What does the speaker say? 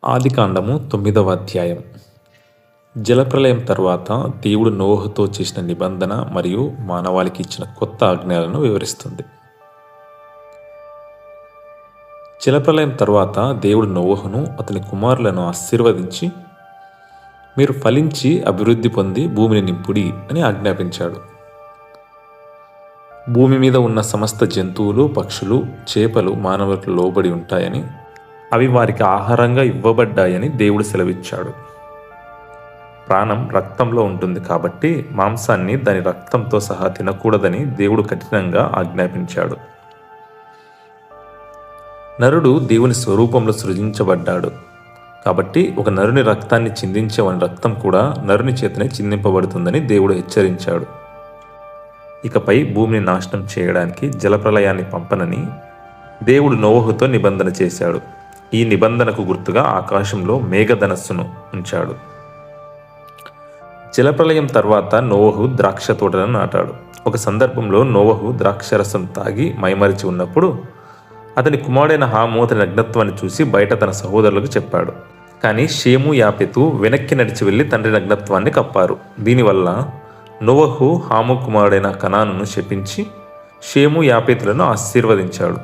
ఆదికాండము 9వ అధ్యాయం. జలప్రలయం తర్వాత దేవుడు నోవహుతో చేసిన నిబంధన మరియు మానవాళికి ఇచ్చిన కొత్త ఆజ్ఞలను వివరిస్తుంది. జలప్రలయం తర్వాత దేవుడు నోవహును అతని కుమారులను ఆశీర్వదించి, మీరు ఫలించి అభివృద్ధి పొంది భూమిని నింపుడి అని ఆజ్ఞాపించాడు. భూమి మీద ఉన్న సమస్త జంతువులు, పక్షులు, చేపలు మానవులకు లోబడి ఉంటాయని, అవి వారికి ఆహారంగా ఇవ్వబడ్డాయని దేవుడు సెలవిచ్చాడు. ప్రాణం రక్తంలో ఉంటుంది కాబట్టి మాంసాన్ని దాని రక్తంతో సహా తినకూడదని దేవుడు కఠినంగా ఆజ్ఞాపించాడు. నరుడు దేవుని స్వరూపంలో సృజించబడ్డాడు కాబట్టి ఒక నరుని రక్తాన్ని చిందించేవాని రక్తం కూడా నరుని చేతనే చిందింపబడుతుందని దేవుడు హెచ్చరించాడు. ఇకపై భూమిని నాశనం చేయడానికి జలప్రలయాన్ని పంపనని దేవుడు నోవహుతో నిబంధన చేశాడు. ఈ నిబంధనకు గుర్తుగా ఆకాశంలో మేఘధనస్సును ఉంచాడు. జలప్రలయం తర్వాత నోవహు ద్రాక్ష తోటలను నాటాడు. ఒక సందర్భంలో నోవహు ద్రాక్షరసం తాగి మైమరిచి ఉన్నప్పుడు అతని కుమారుడైన హాము అతని నగ్నత్వాన్ని చూసి బయట తన సహోదరులకు చెప్పాడు. కానీ షేము, యాపెతు వెనక్కి నడిచి వెళ్ళి తండ్రి నగ్నత్వాన్ని కప్పారు. దీనివల్ల నోవహు హాము కుమారుడైన కనానును శపించి షేము, యాపెతులను ఆశీర్వదించాడు.